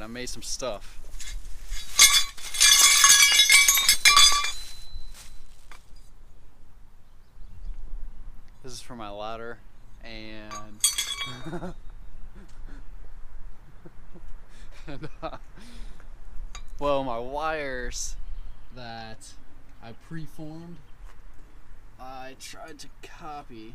I made some stuff. This is for my ladder, and well, my wires that I preformed, I tried to copy,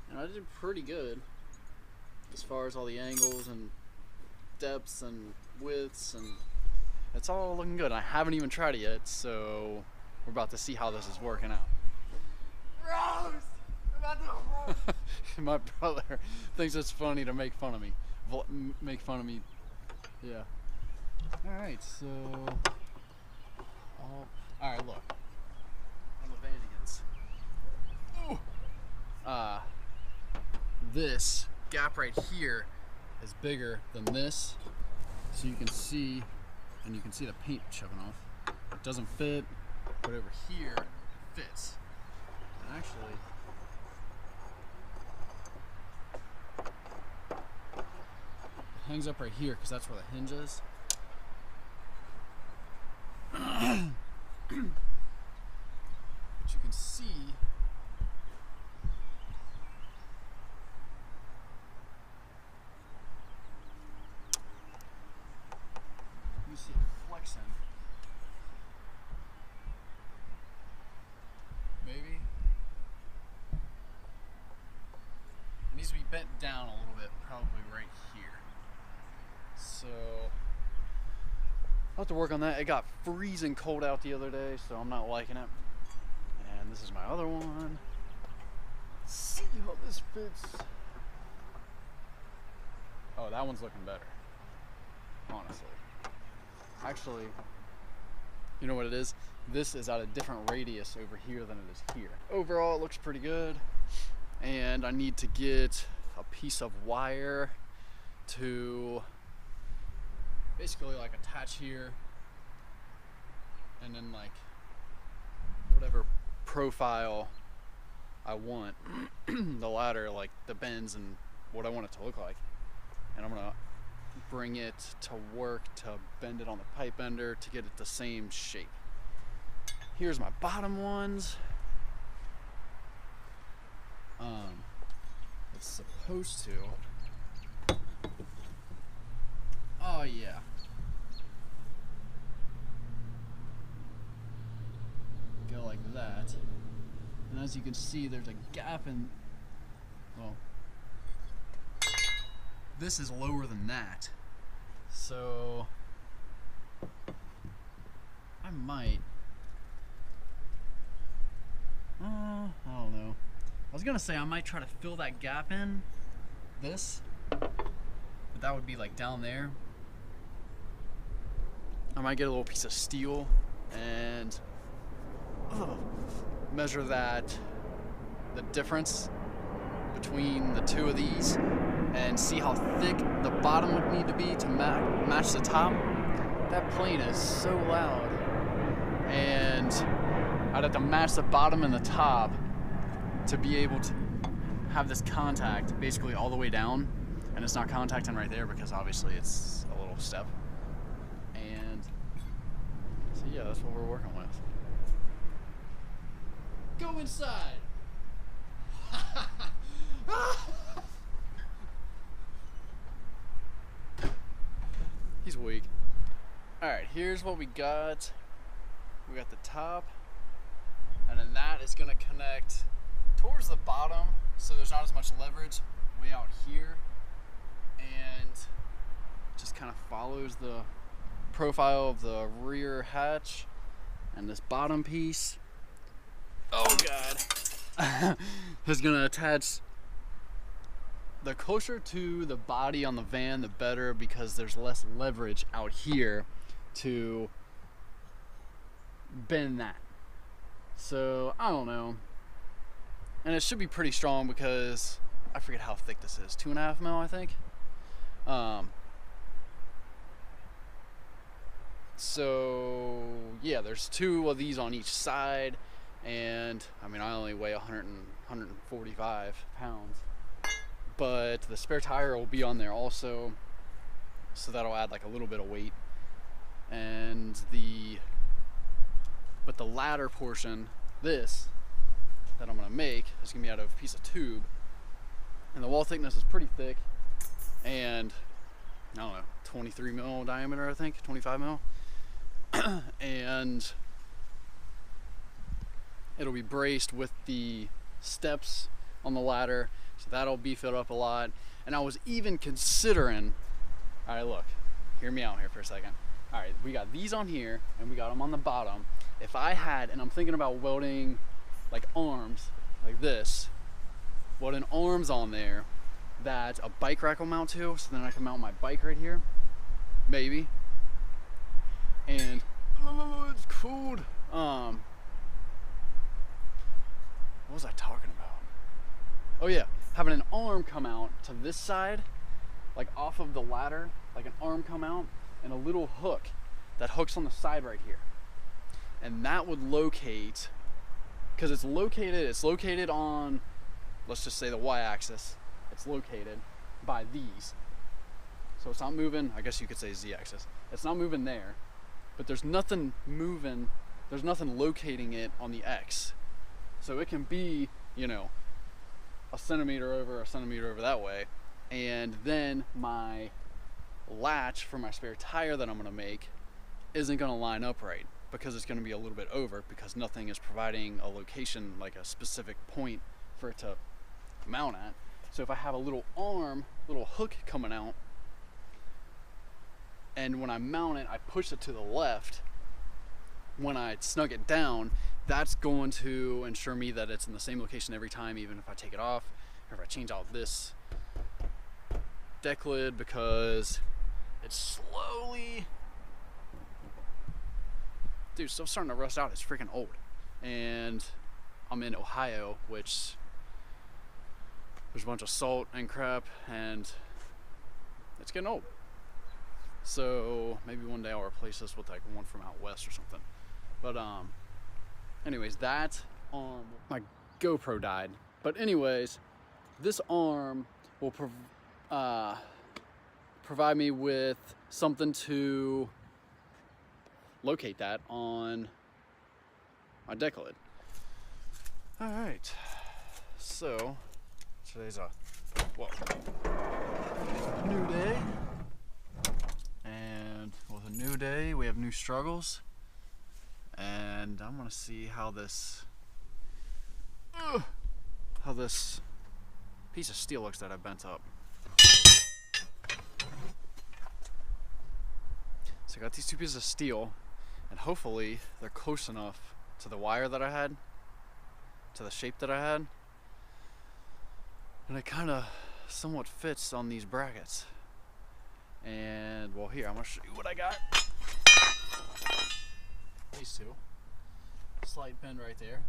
and I did pretty good as far as all the angles and depths and widths, and it's all looking good. I haven't even tried it yet, so we're about to see how this is working out. Gross! My brother thinks it's funny to make fun of me. Yeah. Alright, so alright, look. On the Vanagons. This gap right here is bigger than this. So you can see, and you can see the paint shoving off. It doesn't fit, but over here it fits. And actually, it hangs up right here because that's where the hinge is. But you can see it flexing. Maybe. It needs to be bent down a little bit, probably right here. So I'll have to work on that. It got freezing cold out the other day, so I'm not liking it. And this is my other one. Let's see how this fits. Oh, that one's looking better, honestly. Actually, you know what it is? This is at a different radius over here than it is here. Overall, it looks pretty good. And I need to get a piece of wire to basically like attach here, and then like whatever profile I want the ladder, like the bends and what I want it to look like, and I'm gonna bring it to work to bend it on the pipe bender to get it the same shape. Here's my bottom ones. It's supposed to, oh yeah, go like that, and as you can see there's a gap in, well, this is lower than that, so I might, I don't know. I was gonna say I might try to fill that gap in this, but that would be like down there. I might get a little piece of steel and measure that, the difference between the two of these, and see how thick the bottom would need to be to match the top. That plane is so loud, and I'd have to match the bottom and the top to be able to have this contact basically all the way down, and it's not contacting right there because obviously it's a little step. And so yeah, that's what we're working with. Go inside. He's weak. Alright, here's what we got. We got the top, and then that is gonna connect towards the bottom, so there's not as much leverage way out here, and just kind of follows the profile of the rear hatch. And this bottom piece, oh god, is gonna attach. The closer to the body on the van, the better, because there's less leverage out here to bend that. So I don't know. And it should be pretty strong because I forget how thick this is, 2.5 mil, I think. So yeah, there's 2 of these on each side, and I mean I only weigh 145 pounds, but the spare tire will be on there also. so that'll add like a little bit of weight. And but the ladder portion, this that I'm gonna make, is gonna be out of a piece of tube, and the wall thickness is pretty thick, and I don't know, 23 mil diameter, I think, 25 mil. And it'll be braced with the steps on the ladder, so that'll beef it up a lot. And I was even considering, all right, look, hear me out here for a second. All right, we got these on here and we got them on the bottom. If I had, and I'm thinking about welding like arms like this, welding arms on there that a bike rack will mount to, so then I can mount my bike right here, maybe. And it's cool. What was I talking about? Oh yeah, having an arm come out to this side, like off of the ladder, like an arm come out, and a little hook that hooks on the side right here. And that would locate, because it's located on, let's just say the y-axis. It's located by these. So it's not moving, I guess you could say z-axis. It's not moving there, but there's nothing moving, there's nothing locating it on the x. So it can be, you know, a centimeter over that way. And then my latch for my spare tire that I'm gonna make isn't gonna line up right, because it's gonna be a little bit over, because nothing is providing a location, like a specific point for it to mount at. So if I have a little arm, little hook coming out, and when I mount it, I push it to the left, when I snug it down, that's going to ensure me that it's in the same location every time, even if I take it off, or if I change out this deck lid, because it's slowly, dude, still starting to rust out. It's freaking old. And I'm in Ohio, which there's a bunch of salt and crap, and it's getting old. So maybe one day I'll replace this with like one from out west or something. But anyways, that my GoPro died. But anyways, this arm will provide me with something to locate that on my deck lid. All right, so today's a new day, and with a new day we have new struggles, and I'm gonna see how this piece of steel looks that I bent up. So I got these two pieces of steel, and hopefully they're close enough to the wire that I had, to the shape that I had, and it kind of somewhat fits on these brackets. And well, here, I'm gonna show you what I got. These two, slight bend right there,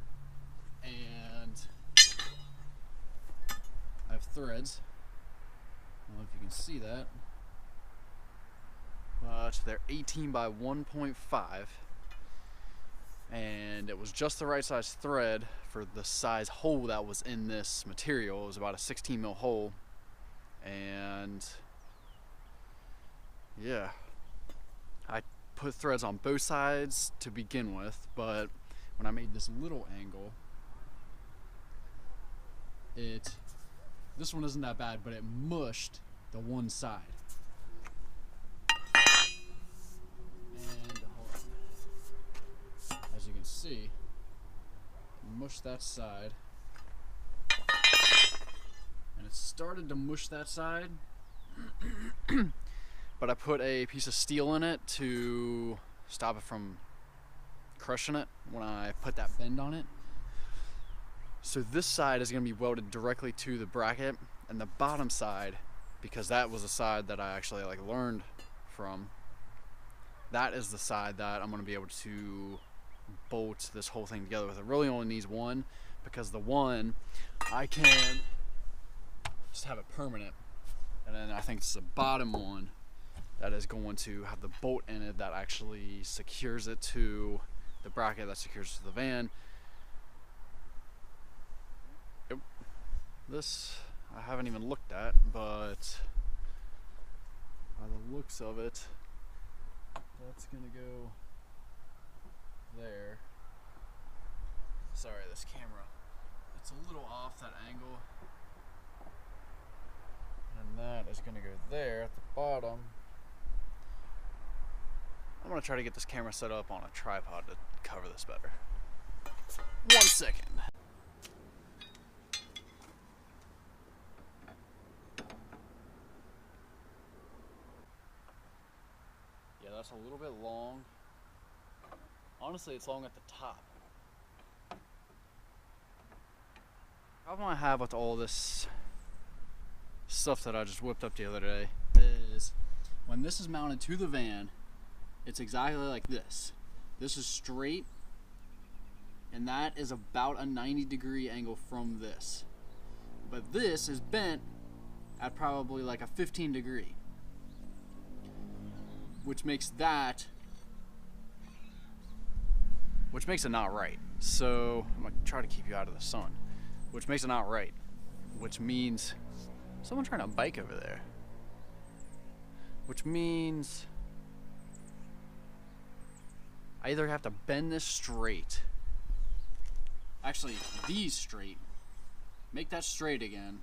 and I have threads. I don't know if you can see that, but they're 18 by 1.5, and it was just the right size thread for the size hole that was in this material. It was about a 16 mil hole, and yeah, I put threads on both sides to begin with, but when I made this little angle, this one isn't that bad, but it mushed the one side. And hold on. As you can see, mushed that side, and it started to mush that side. But I put a piece of steel in it to stop it from crushing it when I put that bend on it. So this side is going to be welded directly to the bracket, and the bottom side, because that was the side that I actually learned from, that is the side that I'm going to be able to bolt this whole thing together with. It really only needs one, because the one I can just have it permanent, and then I think it's the bottom one that is going to have the bolt in it that actually secures it to the bracket, that secures it to the van. Yep. This I haven't even looked at, but by the looks of it, that's gonna go there. Sorry, this camera, it's a little off that angle. And that is gonna go there at the bottom. I'm gonna try to get this camera set up on a tripod to cover this better. 1 second. Yeah, that's a little bit long. Honestly, it's long at the top. The problem I have with all this stuff that I just whipped up the other day is when this is mounted to the van, it's exactly like this. This is straight, and that is about a 90-degree angle from this. But this is bent at probably like a 15-degree, which makes it not right. So I'm gonna try to keep you out of the sun, which makes it not right, which means someone trying to bike over there, which means I either have to bend this straight, actually these straight, make that straight again.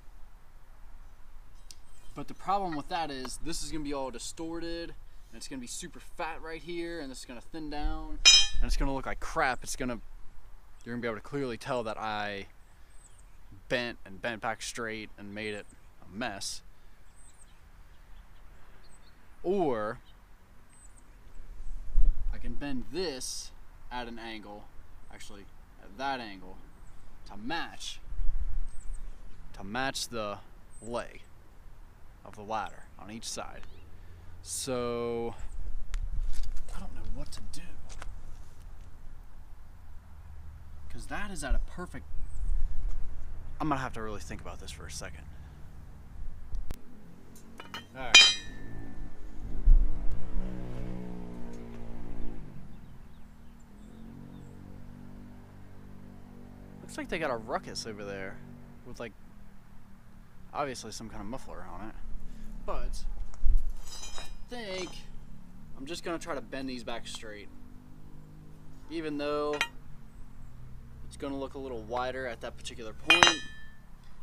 But the problem with that is this is gonna be all distorted, and it's gonna be super fat right here, and this is gonna thin down, and it's gonna look like crap. You're gonna be able to clearly tell that I bent back straight and made it a mess. Or I can bend this at an angle, actually at that angle, to match the leg of the ladder on each side. So I don't know what to do, because that is at a perfect, I'm gonna have to really think about this for a second. All right. Looks like they got a ruckus over there with, like, obviously some kind of muffler on it. But I think I'm just gonna try to bend these back straight, even though it's gonna look a little wider at that particular point,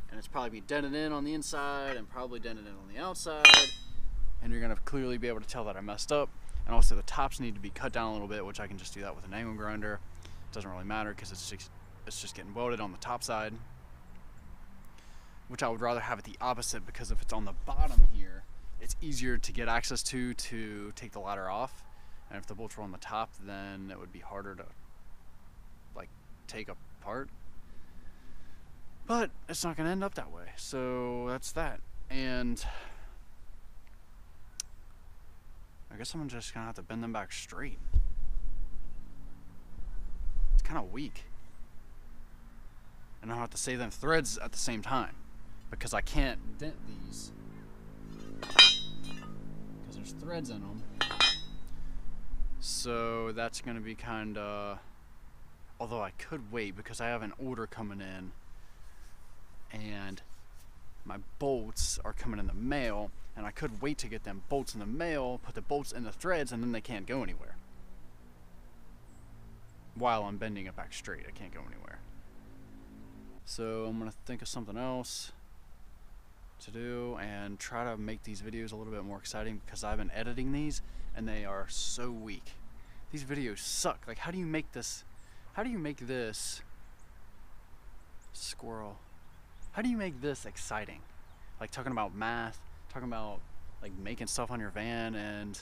and it's probably be dented in on the inside and probably dented in on the outside, and you're gonna clearly be able to tell that I messed up. And also the tops need to be cut down a little bit, which I can just do that with an angle grinder. It doesn't really matter because it's just getting welded on the top side, which I would rather have it the opposite, because if it's on the bottom here, it's easier to get access to take the ladder off, and if the bolts were on the top, then it would be harder to, like, take apart. But it's not going to end up that way, so that's that. And I guess I'm just going to have to bend them back straight. It's kind of weak. And I'll have to save them threads at the same time, because I can't dent these because there's threads in them. So that's going to be kind of, although I could wait because I have an order coming in and my bolts are coming in the mail, and I could wait to get them bolts in the mail, put the bolts in the threads, and then they can't go anywhere. While I'm bending it back straight, I can't go anywhere. So I'm gonna think of something else to do and try to make these videos a little bit more exciting, because I've been editing these and they are so weak. These videos suck. Like, how do you make this squirrel? How do you make this exciting? Like, talking about math, talking about, like, making stuff on your van, and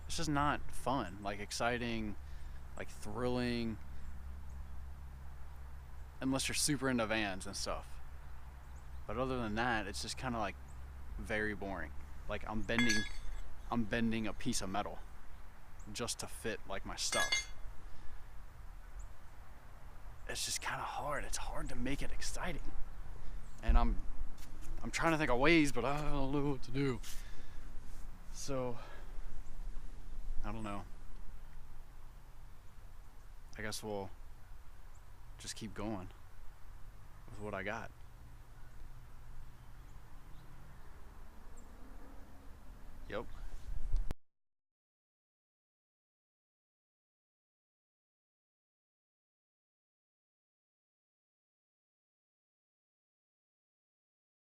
it's just not fun. Like, exciting, like, thrilling, unless you're super into vans and stuff. But other than that, it's just kind of like very boring. Like, I'm bending a piece of metal just to fit, like, my stuff. It's just kind of hard. It's hard to make it exciting. And I'm trying to think of ways, but I don't know what to do. So I don't know. I guess we'll just keep going with what I got.